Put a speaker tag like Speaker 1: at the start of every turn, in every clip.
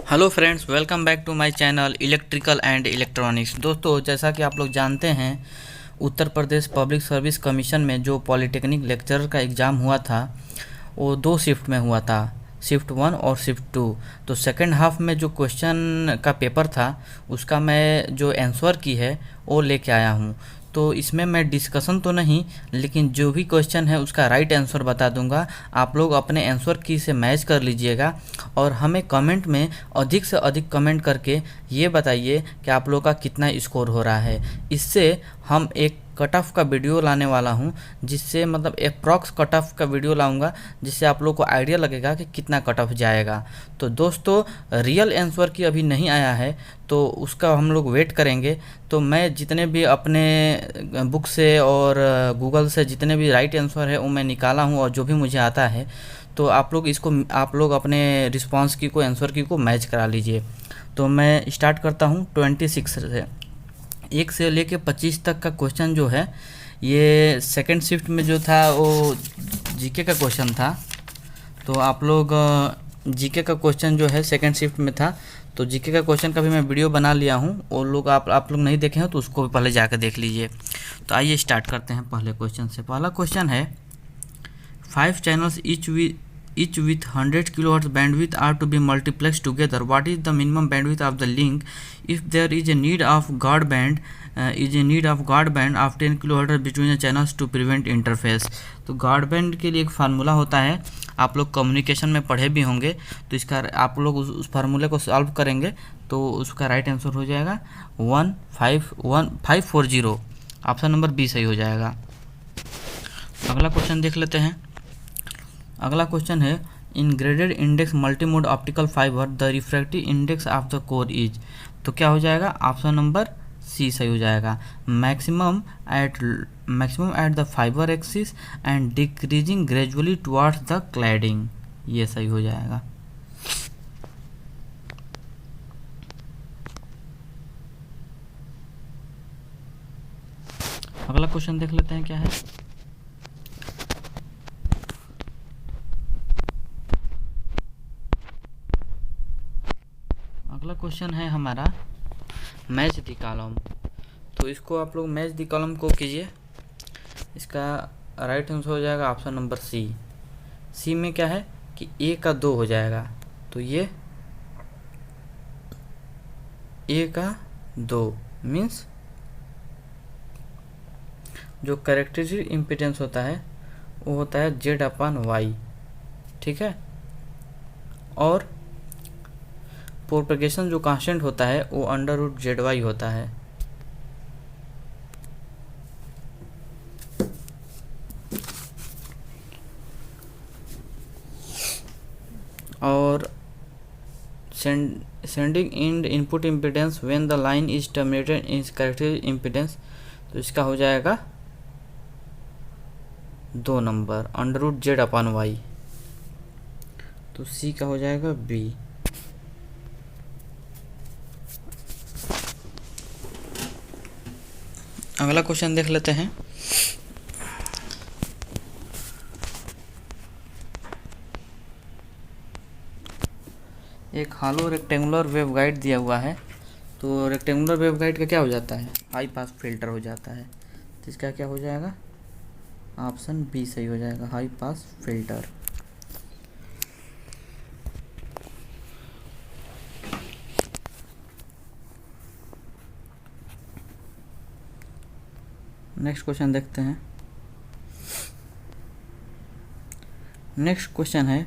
Speaker 1: Hello friends, welcome back to my channel electrical and electronics. दोस्तों, जैसा कि आप लोग जानते हैं, Uttar Pradesh public service commission में जो पॉलिटेक्निक लेक्चरर का एग्ज़ाम हुआ था वो दो शिफ्ट में हुआ था, शिफ्ट 1 और शिफ्ट 2। तो सेकंड हाफ में जो क्वेश्चन का पेपर था उसका मैं जो आंसर की है वो लेके आया हूँ। तो इसमें मैं डिस्कशन तो नहीं, लेकिन जो भी क्वेश्चन है उसका राइट आंसर बता दूंगा। आप लोग अपने आंसर की से मैच कर लीजिएगा और हमें कमेंट में अधिक से अधिक कमेंट करके ये बताइए कि आप लोग का कितना स्कोर हो रहा है। इससे हम एक कट ऑफ का वीडियो लाने वाला हूँ, जिससे मतलब अप्रॉक्स कट ऑफ का वीडियो लाऊंगा, जिससे आप लोग को आइडिया लगेगा कि कितना कट ऑफ जाएगा। तो दोस्तों, रियल आंसर की अभी नहीं आया है तो उसका हम लोग वेट करेंगे। तो मैं जितने भी अपने बुक से और गूगल से जितने भी राइट आंसर है वो मैं निकाला हूँ, और जो भी मुझे आता है तो आप लोग अपने रिस्पांस की को आंसर की को मैच करा लीजिए। तो मैं स्टार्ट करता हूँ 26 से। 1 से लेके 25 तक का क्वेश्चन जो है ये सेकंड शिफ्ट में जो था वो जीके का क्वेश्चन था। तो आप लोग जीके का क्वेश्चन जो है सेकंड शिफ्ट में था, तो जीके का क्वेश्चन का भी मैं वीडियो बना लिया हूँ। वो लोग आप लोग नहीं देखे हैं तो उसको भी पहले जाकर देख लीजिए। तो आइए स्टार्ट करते हैं पहले क्वेश्चन से। पहला क्वेश्चन है 5 channels each with 100 kilohertz bandwidth are to be multiplexed together. What is the minimum bandwidth of the link if there is a need of guard band of 10 kilohertz between the channels to prevent interface? तो guard band के लिए एक formula होता है, आप लोग communication में पढ़े भी होंगे। तो इसका आप लोग उस फार्मूले को सॉल्व करेंगे तो उसका राइट आंसर हो जाएगा 1511540। ऑप्शन नंबर बी सही हो जाएगा। अगला क्वेश्चन देख लेते हैं। अगला क्वेश्चन है in graded index multimode optical fibre the refractive index of the core is. तो क्या हो जाएगा? ऑप्शन नंबर सी सही हो जाएगा। Maximum at the fibre axis and decreasing gradually towards the cladding, ये सही हो जाएगा। अगला क्वेश्चन देख लेते हैं क्या है। अगला क्वेश्चन है हमारा मैच द कॉलम। तो इसको आप लोग मैच द कॉलम को कीजिए। इसका राइट आंसर हो जाएगा ऑप्शन नंबर सी। सी में क्या है कि ए का 2 हो जाएगा, तो ये ए का 2 मीन्स जो कैरेक्टरिस्टिक इम्पीडेंस होता है वो होता है Z/Y, ठीक है। और प्रोपेगेशन जो कांस्टेंट होता है वो √ZY होता है। और sending end input impedance when the line is terminated in characteristic impedance, तो इसका हो जाएगा 2 नंबर √Z/Y। तो सी का हो जाएगा बी। अगला क्वेश्चन देख लेते हैं। एक हॉलो रेक्टेंगुलर वेवगाइड दिया हुआ है। तो रेक्टेंगुलर वेवगाइड का क्या हो जाता है? हाई पास फिल्टर हो जाता है। तो इसका क्या हो जाएगा? ऑप्शन बी सही हो जाएगा, high pass filter. Next question देखते हैं। नेक्स्ट क्वेश्चन है,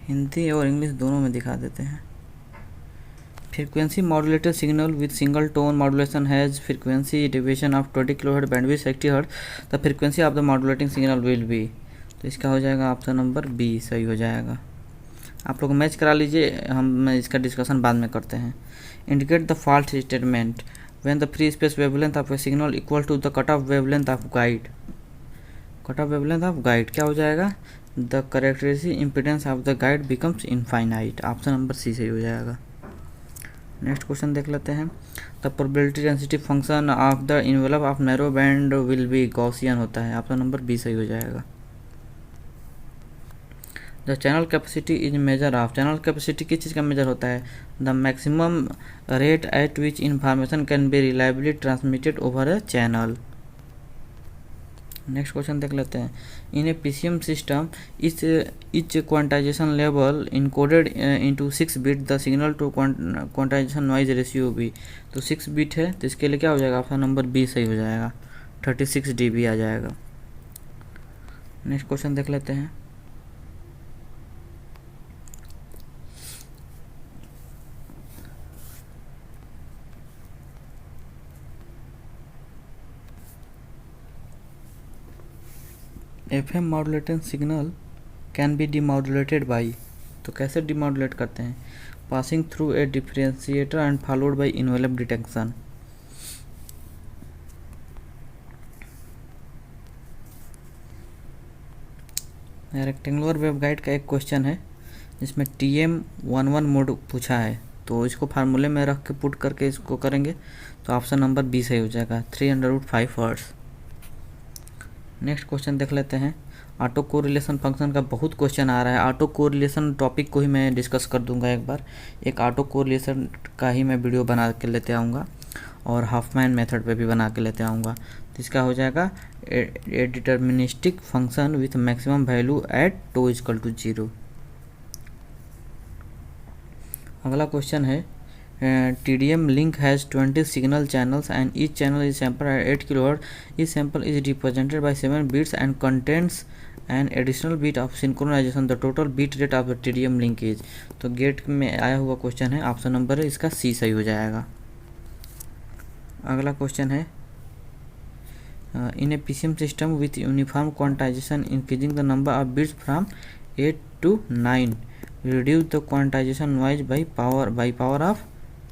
Speaker 1: हिंदी और इंग्लिश दोनों में दिखा देते हैं। Frequency modulated signal with single tone modulation has frequency deviation of 20 kilohertz bandwidth 60 hertz, the frequency of the modulating signal will be. तो इसका हो जाएगा ऑप्शन नंबर बी सही हो जाएगा। आप लोग मैच करा लीजिए, हम इसका डिस्कशन बाद में करते हैं। Indicate the fault statement when the free space wavelength of a signal equal to the cutoff wavelength of guide। cutoff wavelength of guide क्या हो जाएगा? the characteristic impedance of the guide becomes infinite। Option number C सही हो जाएगा। Next question देख लेते हैं। The probability density function of the envelope of narrow band will be gaussian होता है। ऑप्शन नंबर बी सही हो जाएगा। The channel capacity is measure of, channel capacity किस चीज़ का मेजर होता है? The maximum rate at which information can be reliably transmitted over a channel. Next question देख लेते हैं। In A PCM system each quantization level encoded into 6 bit the signal to quantization noise ratio be. तो 6 bit है तो इसके लिए क्या हो जाएगा? ऑप्शन नंबर बी सही हो जाएगा, 36 dB आ जाएगा। नेक्स्ट क्वेश्चन देख लेते हैं। FM modulated signal can be demodulated by, तो कैसे डिमॉड्यूलेट करते हैं? Passing through a differentiator and followed by envelope detection. Rectangular waveguide का एक क्वेश्चन है जिसमें TM11 मोड पूछा है, तो इसको फार्मूले में रख के पुट करके इसको करेंगे तो ऑप्शन नंबर बी सही हो जाएगा, 300√5 हर्ट्ज। नेक्स्ट क्वेश्चन देख लेते हैं। ऑटो कोरिलेशन फंक्शन का बहुत क्वेश्चन आ रहा है। ऑटो कोरिलेशन टॉपिक को ही मैं डिस्कस कर दूंगा एक बार, एक ऑटो कोरिलेशन का ही मैं वीडियो बना के लेते आऊँगा और हाफमैन मेथड पे भी बना के लेते आऊँगा। तो इसका हो जाएगा a deterministic function with maximum value at two equal to 0। अगला क्वेश्चन है TDM link has 20 signal channels and each channel is sampled at 8 kHz. Each sample is represented by 7 bits and contains an additional bit of synchronization. The total bit rate of the TDM link is, तो gate में आया हुआ question है, option number है इसका सी सही हो जाएगा। अगला क्वेश्चन है in a PCM system with uniform quantization increasing the number of bits from 8 to 9 reduce the quantization noise by power of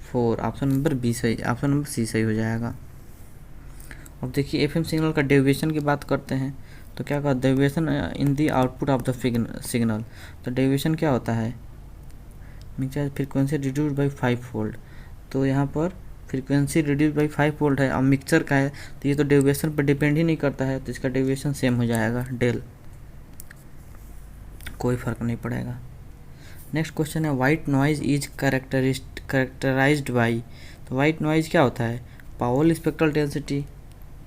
Speaker 1: 4। Option number B सही, ऑप्शन नंबर सी सही हो जाएगा। अब देखिए एफएम सिग्नल का डेविएशन की बात करते हैं तो क्या कहा? Deviation in the output of the signal. तो डेविएशन क्या होता है? Mixer frequency reduce by 5 fold. तो यहाँ पर फ्रीक्वेंसी रिड्यूस बाई 5 फोल्ड है, अब मिक्सर का है तो ये तो डेविएशन पर डिपेंड ही नहीं करता है, तो इसका डेविएशन सेम हो जाएगा डेल, कोई फर्क नहीं पड़ेगा। नेक्स्ट क्वेश्चन है white noise is characterized by. तो वाइट नॉइज क्या होता है? पावल स्पेक्ट्रल डेंसिटी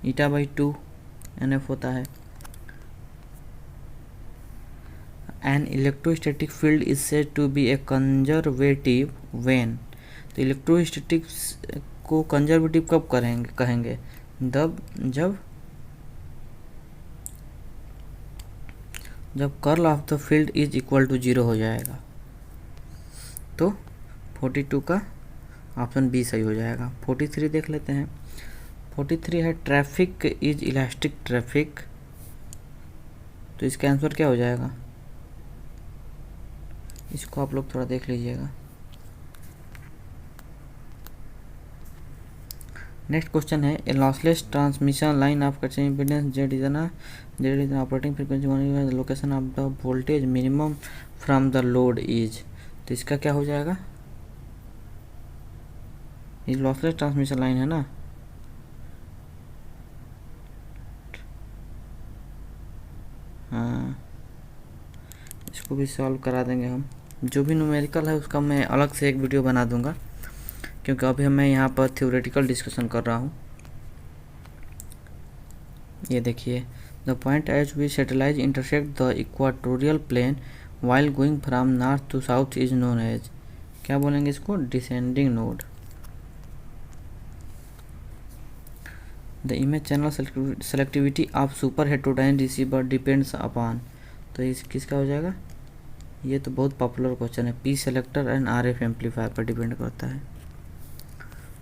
Speaker 1: η/2 NF होता है। An electrostatic field is said to be a conservative when. तो इलेक्ट्रोस्टैटिक्स को कंजर्वेटिव कब कहेंगे? जब curl of the field is equal to 0 हो जाएगा। तो 42 का ऑप्शन बी सही हो जाएगा। 43 देख लेते हैं। 43 है ट्रैफिक इज इलास्टिक ट्रैफिक। तो इसका आंसर क्या हो जाएगा? इसको आप लोग थोड़ा देख लीजिएगा। नेक्स्ट क्वेश्चन है ए lossless transmission line of cutting impedance Z is an operating frequency location of the voltage minimum from the load is. तो इसका क्या हो जाएगा? ये लॉसलेस ट्रांसमिशन लाइन है ना, हाँ इसको भी सॉल्व करा देंगे हम। जो भी न्यूमेरिकल है उसका मैं अलग से एक वीडियो बना दूंगा, क्योंकि अभी मैं यहाँ पर थ्योरेटिकल डिस्कशन कर रहा हूँ। ये देखिए the point at which satellite intersect the equatorial plane while going from north to south is known as, क्या बोलेंगे इसको? Descending node. The image channel selectivity of super heterodyne receiver depends upon. तो इस किसका हो जाएगा? ये तो बहुत पॉपुलर क्वेश्चन है, P selector and RF amplifier पर डिपेंड करता है।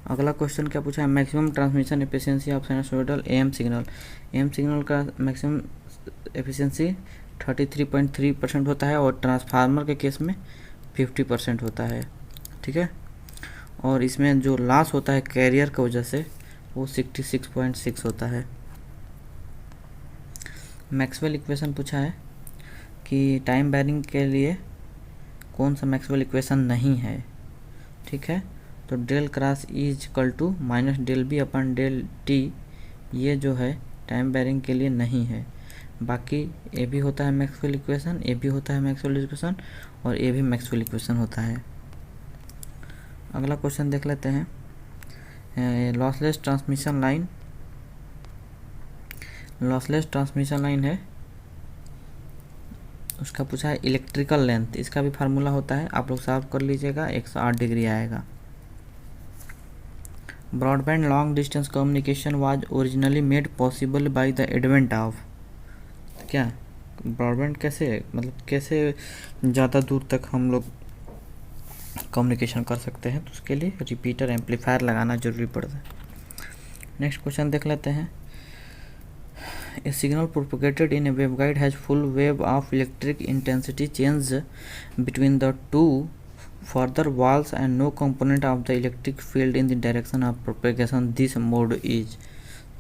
Speaker 1: अगला क्वेश्चन क्या पूछा है? Maximum transmission efficiency of sinusoidal AM सिग्नल। AM सिग्नल का मैक्सिमम एफिशिएंसी 33.3% होता है और ट्रांसफार्मर के केस में 50% होता है, ठीक है। और इसमें जो लॉस होता है कैरियर की वजह से वो 66.6 होता है। मैक्सवेल इक्वेशन पूछा है कि टाइम बैरिंग के लिए कौन सा मैक्सवेल इक्वेशन नहीं है, ठीक है। तो del cross is equal to minus del B upon del T, ये जो है टाइम बैरिंग के लिए नहीं है। बाकी ए भी होता है मैक्सवेल इक्वेशन, ए भी होता है मैक्सवेल इक्वेशन, और ए भी मैक्सवेल इक्वेशन होता है। अगला क्वेश्चन देख लेते हैं, lossless transmission line. Lossless transmission line है, उसका पूछा है इलेक्ट्रिकल लेंथ, इसका भी फार्मूला होता है, आप लोग सॉल्व कर लीजिएगा, 108 डिग्री आएगा। Broadband long distance communication was originally made possible by the advent of, क्या ब्रॉडबैंड कैसे, मतलब कैसे ज़्यादा दूर तक हम लोग कम्युनिकेशन कर सकते हैं, तो उसके लिए रिपीटर एम्पलीफायर लगाना जरूरी पड़ता है। नेक्स्ट क्वेश्चन देख लेते हैं, A signal propagated in a waveguide has full wave of electric intensity change between the two further walls and no component of the electric field in the direction of propagation. This mode is,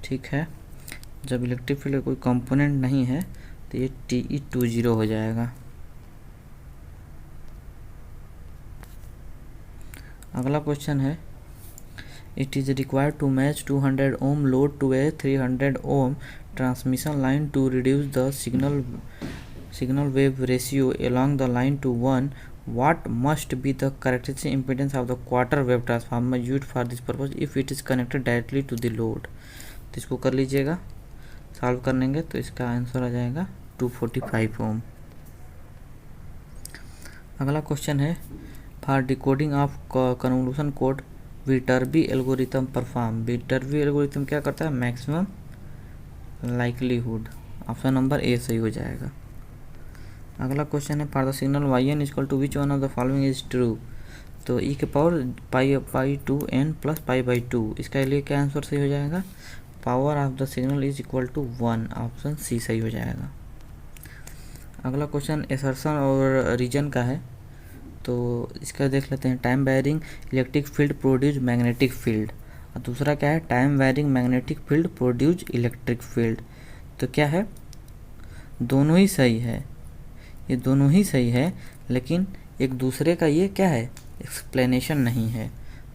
Speaker 1: ठीक है, जब electric field का कोई component नहीं है तो ये TE20 हो जाएगा। अगला क्वेश्चन है, It is required to match 200 ohm load to a 300 ohm transmission line to reduce the signal wave ratio along the line to 1. What must be the characteristic impedance of the quarter wave transformer used for this purpose if it is connected directly to the load? तो इसको कर लीजिएगा, solve करेंगे तो इसका answer आ जाएगा 245 ओम। अगला question है, for decoding of convolution code Viterbi algorithm perform. Viterbi algorithm क्या करता है, maximum likelihood, option number A सही हो जाएगा। अगला क्वेश्चन है, for the signal Y N equal to which one of the following is true. तो ई के power pi 2n plus pi by 2, इसका लिए क्या आंसर सही हो जाएगा, power of the signal is equal to 1, option C सही हो जाएगा। अगला क्वेश्चन एसर्शन और रीजन का है, तो इसका देख लेते हैं, time wearing electric field produce magnetic field, और दूसरा क्या है, time wearing magnetic field produce electric field. तो क्या है, दोनों ही सही है, ये दोनों ही सही है, लेकिन एक दूसरे का ये क्या है, एक्सप्लेनेशन नहीं है,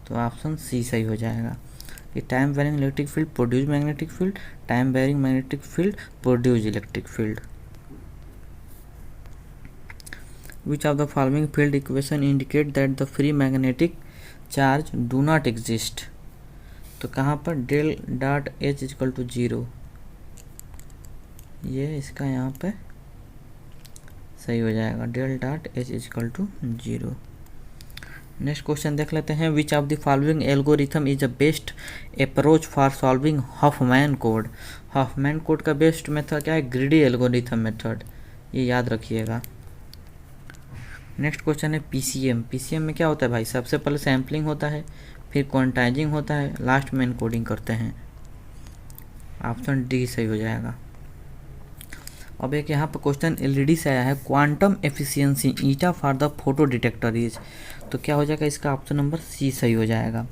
Speaker 1: तो ऑप्शन सी सही हो जाएगा कि time wearing electric field produce magnetic field, time wearing magnetic field produce electric field. Which of the following field equation indicate that the free magnetic charge do not exist? तो कहाँ पर del dot H equal to 0, ये इसका यहाँ पे सही हो जाएगा, del dot H equal to 0। Next question देख लेते हैं, which of the following algorithm is the best approach for solving Huffman code. Huffman code का बेस्ट मेथड क्या है, ग्रीडी एल्गोरिथम मेथड, ये याद रखिएगा। नेक्स्ट क्वेश्चन है पीसीएम। पीसीएम में क्या होता है भाई, सबसे पहले सैम्पलिंग होता है, फिर क्वांटाइजिंग होता है, लास्ट में एनकोडिंग करते हैं, ऑप्शन डी सही हो जाएगा। अब एक यहाँ पर क्वेश्चन एलईडी से आया है, quantum efficiency eta for the photo detector is, तो क्या हो जाएगा, इसका ऑप्शन नंबर सी सही हो जाएगा।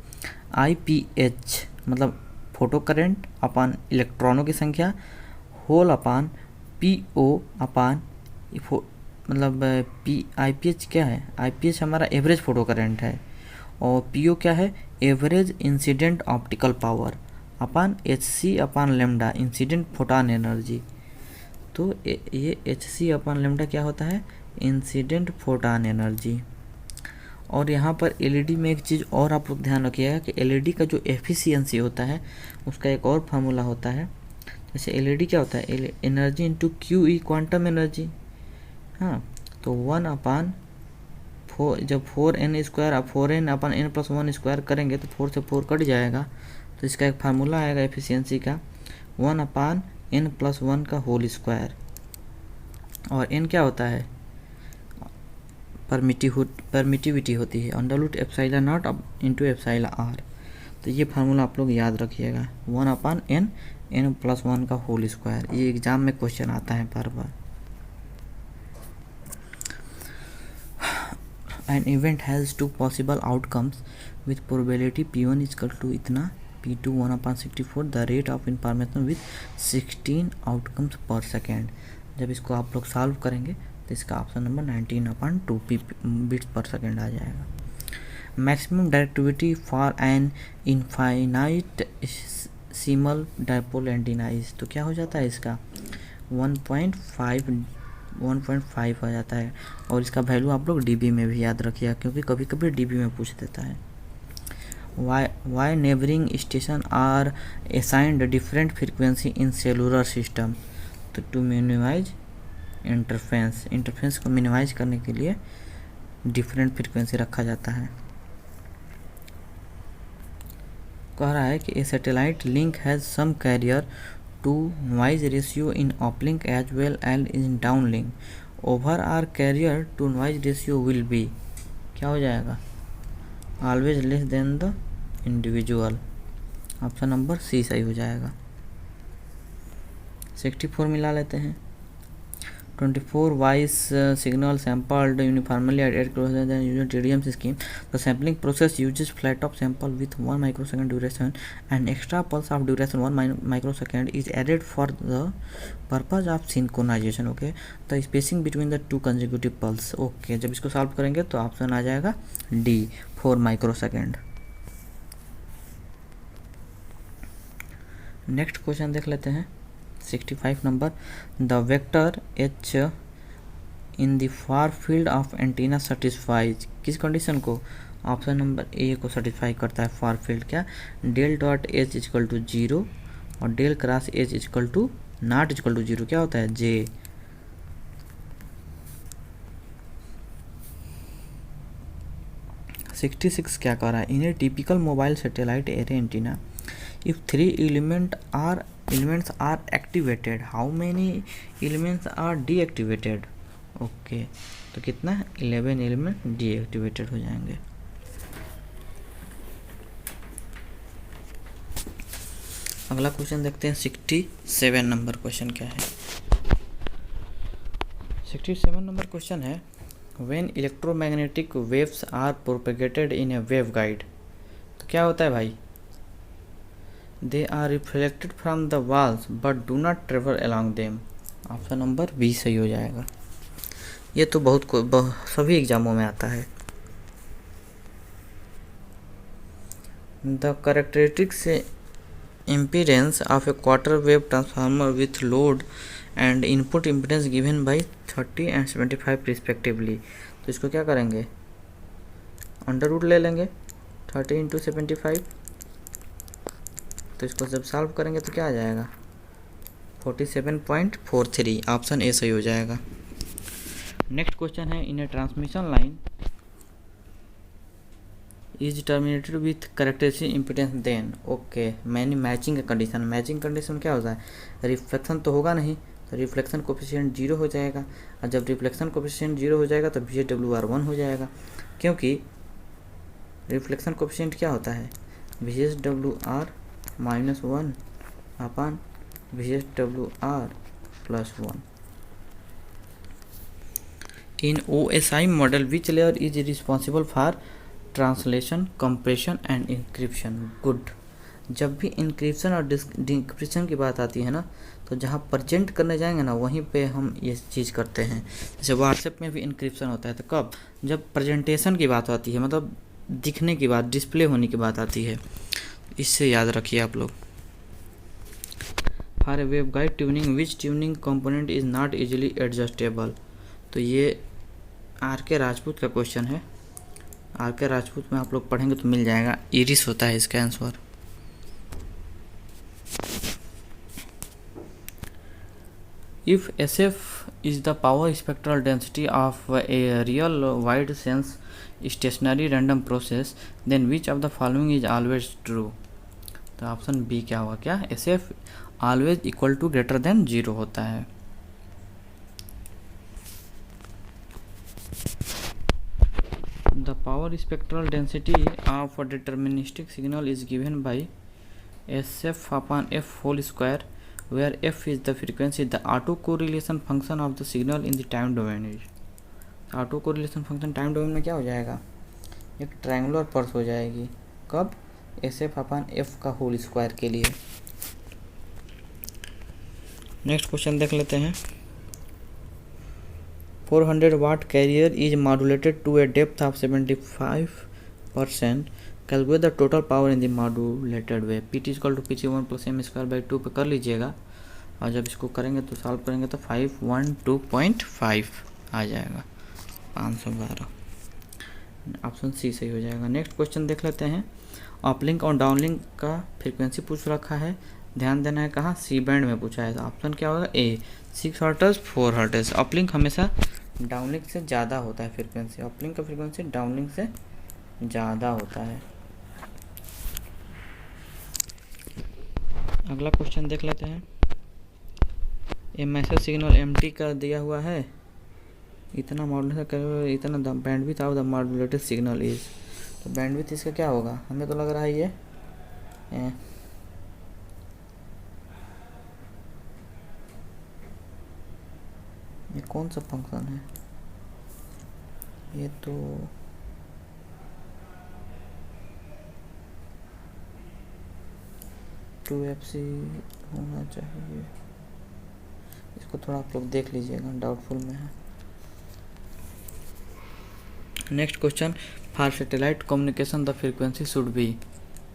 Speaker 1: आईपीएच मतलब फोटो करेंट अपान इलेक्ट्रॉनों की संख्या होल अपान पीओ अपान मतलब आईपीएच क्या है, आईपीएच हमारा एवरेज फोटो करंट है, और पीओ क्या है, average incident optical power upon HC upon lambda incident photon energy. तो ये एचसी अपान लेमडा क्या होता है, इंसिडेंट फोटॉन एनर्जी। और यहाँ पर एलईडी में एक चीज़ और आप लोग ध्यान रखिएगा कि एलईडी का जो एफिशिएंसी होता है उसका एक और फार्मूला होता है। जैसे एलईडी क्या होता है, energy into Q E quantum energy, हाँ, तो 1 अपान 4, जब 4n स्क्वायर आप 4n अपान n प्लस 1 स्क्वायर करेंगे तो 4 से 4 कट जाएगा, तो इसका एक फार्मूला आएगा एफिशिएंसी का 1 अपान n प्लस 1 का होल स्क्वायर, और n क्या होता है, परमिटिविटी होती है, under root epsilon naught into epsilon R. तो ये फार्मूला आप लोग याद रखिएगा, 1 अपान n प्लस 1 का होल स्क्वायर, ये एग्जाम में क्वेश्चन आता है बार बार। An event has two possible outcomes with probability P1 is equal to इतना, P2 1/64, the rate of information with 16 outcomes per second। जब इसको आप लोग सॉल्व करेंगे तो इसका ऑप्शन नंबर 19/2 बिट्स पर सेकेंड आ जाएगा। Maximum directivity for an infinite सिमल डायपोल एंटीना इज, तो क्या हो जाता है इसका, 1.5 आ जाता है। और इसका वैल्यू आप लोग डीबी में भी याद रखिएगा, क्योंकि कभी कभी डीबी में पूछ देता है। Why neighbouring station are assigned different frequency in cellular system, तो टू मिनिमाइज इंटरफेरेंस को मिनिमाइज करने के लिए डिफरेंट फ्रीक्वेंसी रखा जाता है। कह रहा है कि a satellite link has some carrier to noise ratio in uplink as well as in downlink, overall carrier to noise ratio will be, क्या हो जाएगा, always less than the individual. Option number C सही हो जाएगा। 64 मिला लेते हैं। 24 voice signal sampled uniformly at 8 user TDM scheme, the sampling process uses flat top sample with 1 microsecond duration and extra pulse of duration 1 microsecond is added for the purpose of synchronisation. Okay, the spacing between the 2 consecutive pulse. Okay, जब इसको solve करेंगे तो option आ जाएगा D 4 microsecond. Next question देख लेते हैं 65 number, the vector H in the far field of antenna satisfies, किस condition को, ऑप्शन नंबर ए को सेटिस्फाई करता है। फार फील्ड क्या, del dot H equal to 0 और del cross H equal to not equal to 0 क्या होता है, जे। सिक्सटी सिक्स क्या कह रहा है, in a typical mobile satellite array antenna if 3 elements are activated, how many elements are deactivated? Okay, तो कितना है, 11 एलिमेंट डीएक्टिवेटेड हो जाएंगे। अगला क्वेश्चन देखते हैं 67 नंबर क्वेश्चन क्या है। 67 नंबर क्वेश्चन है, when electromagnetic waves are propagated in a waveguide, तो क्या होता है भाई, they are reflected from the walls but do not travel along them। Option number B सही हो जाएगा। ये तो सभी एग्जामों में आता है। The characteristics impedance of A quarter wave transformer with load and input impedance given by 30 and 75 respectively, तो इसको क्या करेंगे, अंडर रूट ले लेंगे 30 इंटू 75, तो इसको जब सॉल्व करेंगे तो क्या आ जाएगा, 47.43, ऑप्शन ए सही हो जाएगा। नेक्स्ट क्वेश्चन है, in a transmission line is terminated with characteristic impedance then. Okay, मैंने मैचिंग कंडीशन क्या होता है, रिफ्लेक्शन तो होगा नहीं, तो रिफ्लेक्शन कोफिशिएंट 0 हो जाएगा, और जब रिफ्लेक्शन कोफिशिएंट 0 हो जाएगा तो VSWR 1 हो जाएगा, क्योंकि रिफ्लेक्शन कोफिशिएंट क्या होता है, VSWR -1 अपन VSWR +1। In OSI model which layer is responsible for translation, compression and encryption. Good, जब भी इंक्रिप्शन और डिक्रिप्शन की बात आती है ना, तो जहाँ प्रेजेंट करने जाएंगे ना वहीं पे हम ये चीज़ करते हैं। जैसे व्हाट्सएप में भी इंक्रिप्शन होता है, तो कब, जब प्रेजेंटेशन की बात आती है, मतलब दिखने की बात, डिस्प्ले होने की बात आती है, इससे याद रखिए आप लोग। For a waveguide tuning which tuning component is not easily adjustable, तो ये आर.के. राजपूत का क्वेश्चन है। आर.के. राजपूत में आप लोग पढ़ेंगे तो मिल जाएगा, इरिस होता है इसका answer. If SF is the power spectral density of a real wide sense stationary random process, then which of the following is always true? तो ऑप्शन बी क्या होगा, क्या SF always equal to greater than 0 होता है। The power spectral density of a deterministic signal is given by SF upon F whole square, where F is the frequency. The autocorrelation function of the signal in the time domain is, autocorrelation function time domain में क्या हो जाएगा, एक triangular pulse हो जाएगी, कब, SF upon F का whole square के लिए। नेक्स्ट क्वेश्चन देख लेते हैं। 400 watt carrier is modulated to a depth of 75%, calculate the total power in the modulated wave. PT = PC1 + m²/2 पे कर लीजिएगा, और जब इसको करेंगे तो सॉल्व करेंगे तो 512.5 आ जाएगा, 512। ऑप्शन सी सही हो जाएगा। नेक्स्ट क्वेश्चन देख लेते हैं। अपलिंक और डाउनलिंक का फ्रीक्वेंसी पूछ रखा है, ध्यान देना है कहाँ, सी बैंड में पूछा है। तो ऑप्शन क्या होगा, ए 6 हर्ट्ज 4 हर्ट्ज। अपलिंक हमेशा डाउनलिंक से ज़्यादा होता है फ्रीक्वेंसी, अपलिंक का फ्रीक्वेंसी डाउनलिंक से ज़्यादा होता है। अगला क्वेश्चन देख लेते हैं। ये मैसेज सिग्नल एमटी का दिया हुआ है, इतना मॉड्यूलेशन कर, इतना bandwidth of the modulated signal is. तो बैंडविड्थ इसका क्या होगा, हमें तो लग रहा है ये कौन सा फंक्शन है, ये तो टू एफ सी होना चाहिए, इसको थोड़ा आप लोग देख लीजिएगा, डाउटफुल में है। Next question, for satellite communication the frequency should be,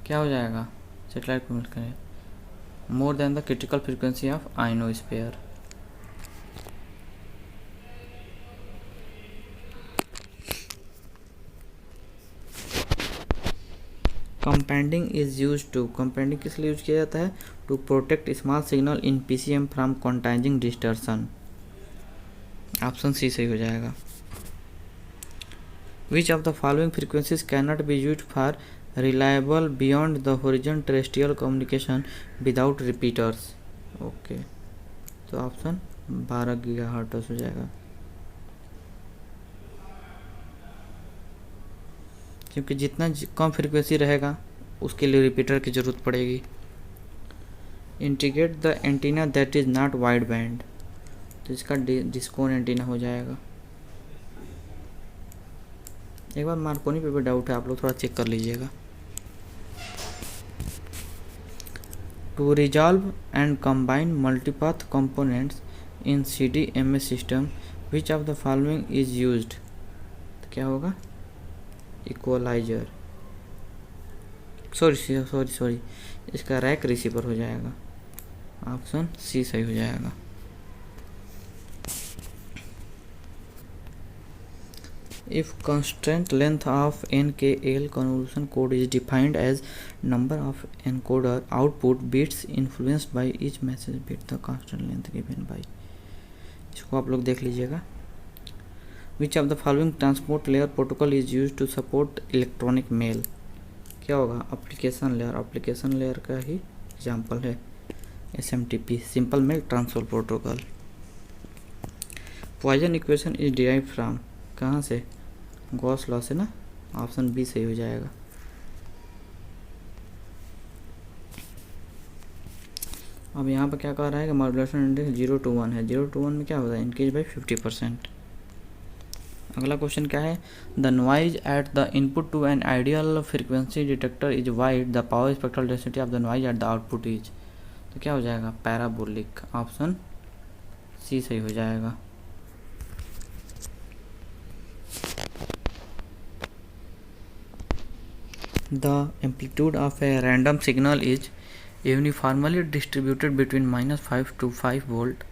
Speaker 1: क्या हो जाएगा, satellite communication more than the critical frequency of ionosphere. Compounding is use to, compounding किस लिए यूज किया जाता है, to protect small signal in PCM from quantising distortion. Option C सही हो जाएगा। Which of the following frequencies can not be use for reliable beyond the horizon terrestrial communication without repeaters. Okay, तो option 12 gigahertz हो जाएगा, क्योंकि जितना कम frequency रहेगा उसके लिए रिपीटर की ज़रूरत पड़ेगी। Integrate the antenna that is not wide band, तो इसका डिस्कोन एंटीना हो जाएगा। एक बार मार्कोनी पे भी डाउट है, आप लोग थोड़ा चेक कर लीजिएगा। To resolve and combine multipath components in CDMA system which of the following is used, तो क्या होगा, इक्वलाइजर, सॉरी इसका रैक रिसीवर हो जाएगा। ऑप्शन सी सही हो जाएगा। If constant length of NKL convolution code is defined as number of encoder output bits influenced by each message bit the constant length given by, इसको आप लोग देख लीजिएगा। Which of the following transport layer protocol is use to support electronic mail, क्या होगा, application layer, application layer का ही example है SMTP, simple mail transfer protocol. Poisson equation is derive from, कहाँ से, गॉस लॉ से ना, ऑप्शन बी सही हो जाएगा। अब यहाँ पर क्या कह रहा है कि मॉड्यूलेशन इंडेक्स 0 to 1 है, 0 to 1 में क्या होता है, इंक्रीज बाई 50%। अगला क्वेश्चन क्या है, the noise at the input to an ideal frequency detector is wide, the power spectral density of the noise at the output is, तो क्या हो जाएगा, पैराबोलिक। ऑप्शन सी सही हो जाएगा। The amplitude of a random signal is uniformly distributed between -5 to 5 volt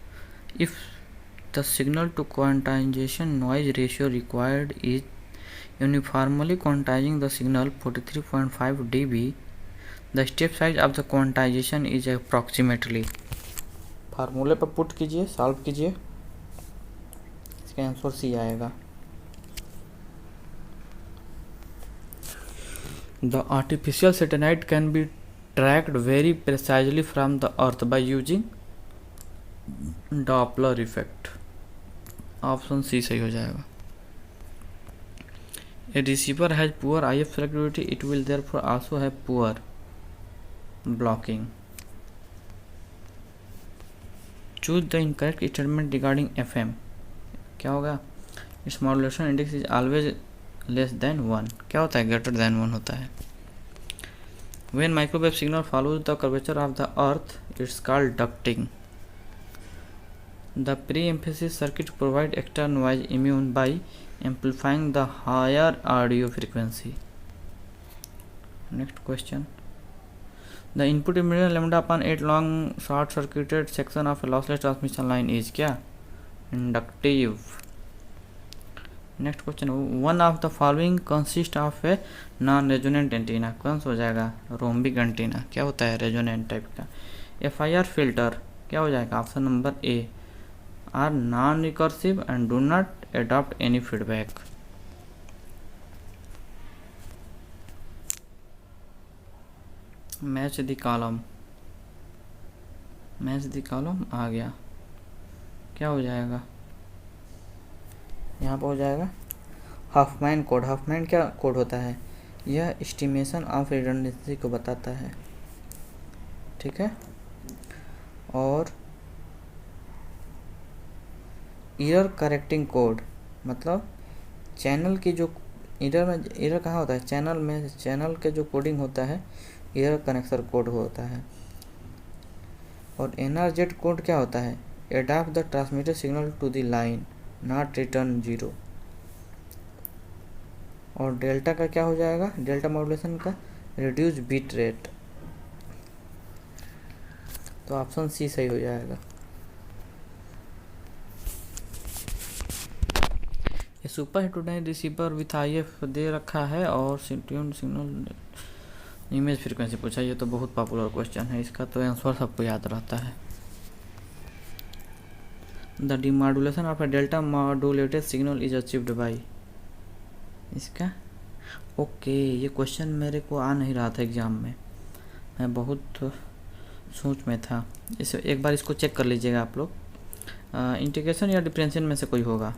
Speaker 1: if the signal to quantization noise ratio required is uniformly quantizing the signal 43.5 dB. The step size of the quantization is approximately, फार्मूले पर put कीजिए, solve कीजिए, इसका answer C आएगा। The artificial satellite can be tracked very precisely from the earth by using Doppler effect। Option C सही हो जाएगा। A receiver has poor IF selectivity, it will therefore also have poor blocking। Choose the incorrect statement regarding FM, क्या होगा, its modulation index is always less than 1, क्या होता है, greater than 1 होता है। When microwave signal follows the curvature of the earth, it's called ducting। The pre-emphasis circuit provides extra noise immune by amplifying the higher audio frequency। Next question, the input impedance lambda upon 8 long short circuited section of a lossless transmission line is क्या? Inductive. Next question, one of the following consist of a non resonant antenna. कौन सा हो जाएगा? Rhombic antenna. क्या होता है? Resonant type का। FIR filter क्या हो जाएगा? Option number A, are non recursive and do not adopt any feedback. Match the column, match the column आ गया। क्या हो जाएगा? यहाँ पर हो जाएगा हफमैन कोड। हफमैन क्या कोड होता है? यह एस्टिमेशन ऑफ रिडंडेंसी को बताता है, ठीक है। और एरर करेक्टिंग कोड मतलब चैनल की जो एरर कहाँ होता है? चैनल में, चैनल के जो कोडिंग होता है एरर कनेक्शन कोड होता है। और NRZ कोड क्या होता है? Adapt the transmitted signal to the line not return 0। और डेल्टा का क्या हो जाएगा? डेल्टा मॉड्यूलेशन का रिड्यूस बिट रेट। तो ऑप्शन सी सही हो जाएगा। ये super heterodyne receiver with IF दे रखा है और ट्यून्ड सिग्नल इमेज फ्रीक्वेंसी पूछा। ये तो बहुत पॉपुलर क्वेश्चन है, इसका तो आंसर सबको याद रहता है। The demodulation of A delta modulated signal is achieved by. इसका ओके, ये क्वेश्चन मेरे को आ नहीं रहा था एग्जाम में, मैं बहुत सोच में था। इसे एक बार इसको चेक कर लीजिएगा आप लोग। इंटीग्रेशन या डिफरेंशियल में से कोई होगा।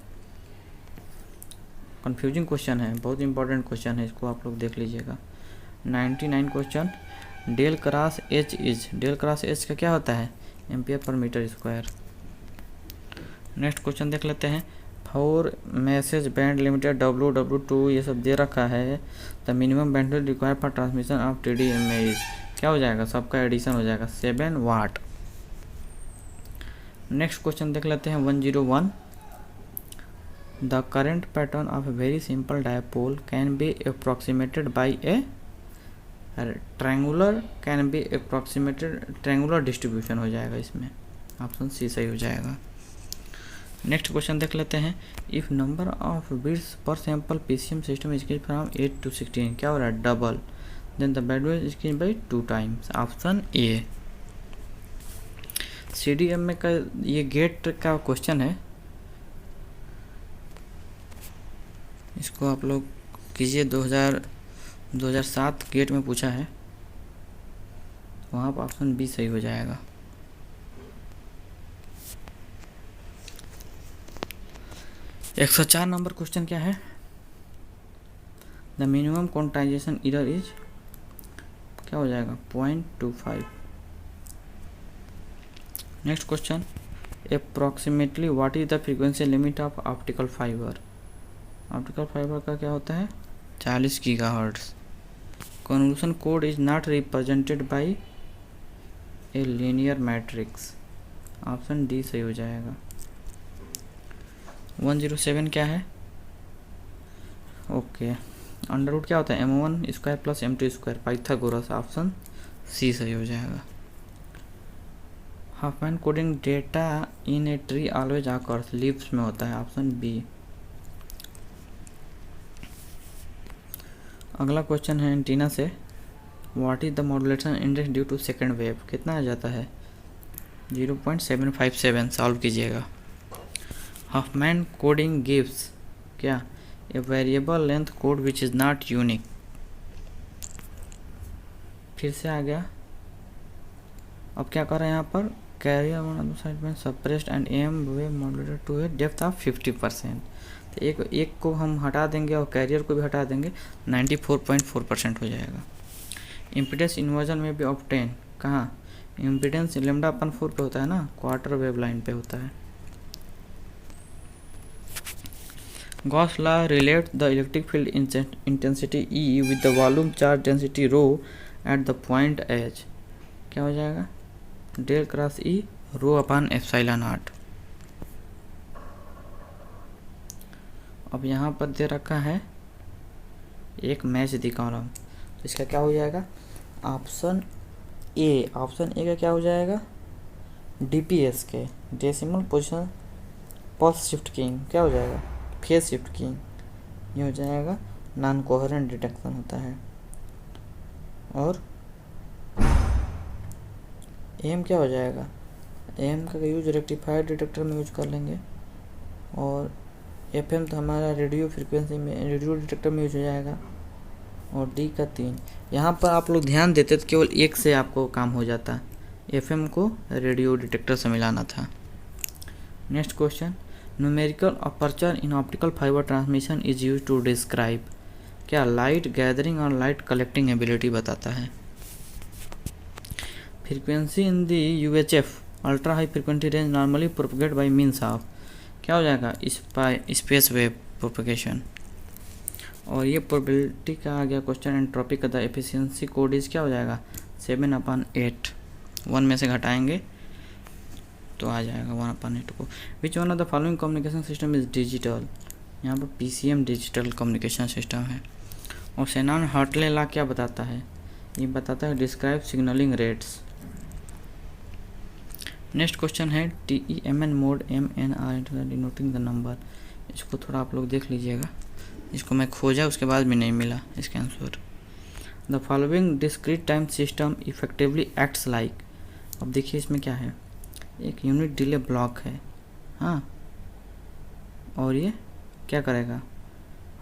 Speaker 1: कंफ्यूजिंग क्वेश्चन है, बहुत इंपॉर्टेंट क्वेश्चन है, इसको आप लोग देख लीजिएगा। 99 question, del cross H is, del cross H का क्या होता है? Ampere per metre square. Next question देख लेते हैं। For message band limited WW2 ये सब दे रखा है। The minimum bandwidth required for transmission of TDMA is, क्या हो जाएगा? सबका एडिशन हो जाएगा 7 वाट। नेक्स्ट क्वेश्चन देख लेते हैं 101। The current pattern of a very simple dipole can be approximated by A triangular, can be approximated triangular distribution हो जाएगा इसमें। ऑप्शन सी सही हो जाएगा। नेक्स्ट क्वेश्चन देख लेते हैं। If number of bits per sample PCM system sketch from 8 to 16 क्या हो रहा है? Double, then the bandwidth sketch by 2 times. Option A. CDMA का ये गेट का क्वेश्चन है, इसको आप लोग कीजिए। 2007 गेट में पूछा है, वहाँ पर ऑप्शन बी सही हो जाएगा। एक 104 नंबर क्वेश्चन क्या है? The minimum quantization error is, क्या हो जाएगा? 0.25। Next question, approximately what is the frequency limit of optical fibre. Optical fibre का क्या होता है? 40 gigahertz. Convolution code is not represented by a linear matrix. Option D सही हो जाएगा। 107 क्या है? ओके, अंडर रूट क्या होता है? M1 square plus M2 square, Pythagoras. Option C सही हो जाएगा। Huffman coding data in a tree always occurs, leaves में होता है। Option B. अगला क्वेश्चन है एंटीना से। What is the modulation index due to second wave, कितना आ जाता है? 0.757। सॉल्व कीजिएगा। हफमैन कोडिंग गिव्स क्या? A variable length code which is not unique. फिर से आ गया। अब क्या कर रहे हैं यहाँ पर? कैरियर वन साइड में suppressed and M wave modulated to a depth of 50%। तो एक को हम हटा देंगे और कैरियर को भी हटा देंगे, 94.4% हो जाएगा। इम्पीडेंस इन्वर्जन में भी ऑब्टेन कहाँ? इम्पीडेंस λ/4 पे होता है ना, क्वार्टर वेव लाइन पे होता है। Gauss law relate the electric field intensity E with the volume charge density ρ at the point H। क्या हो जाएगा? Del cross E ρ/ε0। अब यहाँ पर दे रखा है एक मैच दी कॉलम, तो इसका क्या हो जाएगा? ऑप्शन ए, ऑप्शन ए का क्या हो जाएगा, DPS के decimal position pulse shift keying क्या हो जाएगा, फेज शिफ्ट कीइंग, ये हो जाएगा नॉन कोहेरेंट डिटेक्शन होता है। और एम क्या हो जाएगा, एम का यूज रेक्टिफायर डिटेक्टर में यूज कर लेंगे। और FM तो हमारा रेडियो फ्रिक्वेंसी में, रेडियो डिटेक्टर में यूज हो जाएगा। और डी का 3, यहाँ पर आप लोग ध्यान देते तो केवल एक से आपको काम हो जाता, FM को रेडियो डिटेक्टर से मिलाना था। Next question, numerical aperture in optical fibre transmission is use to describe, क्या लाइट गैदरिंग और लाइट कलेक्टिंग एबिलिटी बताता है। Frequency in the UHF ultra high frequency range normally propagate by means of, क्या हो जाएगा, स्पेस वेव प्रोपगेशन। और ये probability का आ गया क्वेश्चन, एंट्रोपी का द एफिशिएंसी कोड इज क्या हो जाएगा 7/8, 1 में से घटाएंगे तो आ जाएगा 1/8 को। विच one of the following communication system is digital, यहाँ पर PCM डिजिटल कम्युनिकेशन सिस्टम है। और शेनॉन हार्टले लॉ क्या बताता है, ये बताता है describe signalling rates. Next question है TEMN mode MNR denoting the number, इसको थोड़ा आप लोग देख लीजिएगा, इसको मैं खोजा उसके बाद भी नहीं मिला इसका answer. The following discrete time system effectively acts like, अब देखिए इसमें क्या है, एक यूनिट डिले ब्लॉक है, हाँ, और ये क्या करेगा,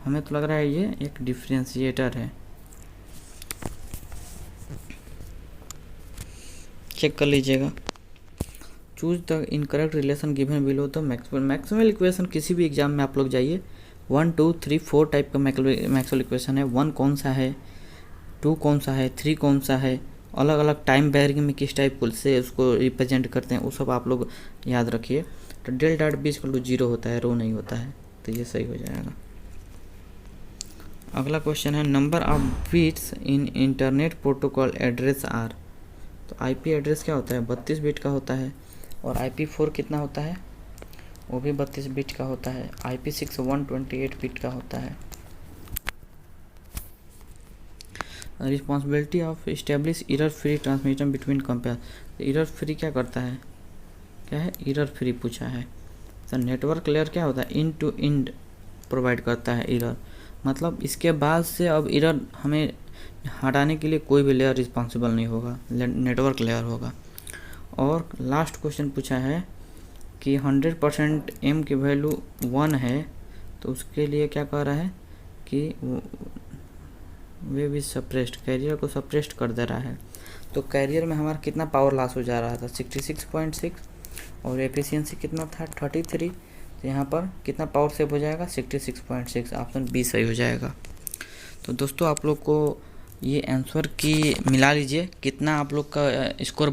Speaker 1: हमें तो लग रहा है ये एक डिफरेंशिएटर है, चेक कर लीजिएगा। Choose the incorrect relation given below the Maxwell equation, किसी भी एग्जाम में आप लोग जाइए 1 2 3 4 टाइप का मैक्सवेल इक्वेशन है, 1 कौन सा है, 2 कौन सा है, 3 कौन सा है, अलग अलग टाइम बैरिंग में किस टाइप से उसको रिप्रेजेंट करते हैं, वो सब आप लोग याद रखिए। तो del dot B equal to 0 होता है, रो नहीं होता है, तो ये सही हो जाएगा। अगला क्वेश्चन है number of bits in internet protocol address are, तो IP एड्रेस क्या होता है 32 बिट का होता है, और IP4 कितना होता है, वो भी 32 बिट का होता है, IP6 128 बिट का होता है। Responsibility of establish error free transmission between compare, error free क्या करता है, क्या है, एरर फ्री पूछा है। सर नेटवर्क लेयर क्या होता है, इंड टू इंड प्रोवाइड करता है एरर, मतलब इसके बाद से अब एरर हमें हटाने के लिए कोई भी लेयर रिस्पॉन्सिबल नहीं होगा, नेटवर्क लेयर होगा। और लास्ट क्वेश्चन पूछा है कि 100% M की वैल्यू 1 है, तो उसके लिए क्या कह रहा है कि वे भी सप्रेस्ड, कैरियर को सप्रेस्ड कर दे रहा है। तो कैरियर में हमारा कितना पावर लॉस हो जा रहा था 66.6, और एफिशिएंसी कितना था 33, तो यहाँ पर कितना पावर सेव हो जाएगा 66.6, ऑप्शन बी सही हो जाएगा। तो दोस्तों आप लोग को ये आंसर की मिला लीजिए कितना आप लोग का स्कोर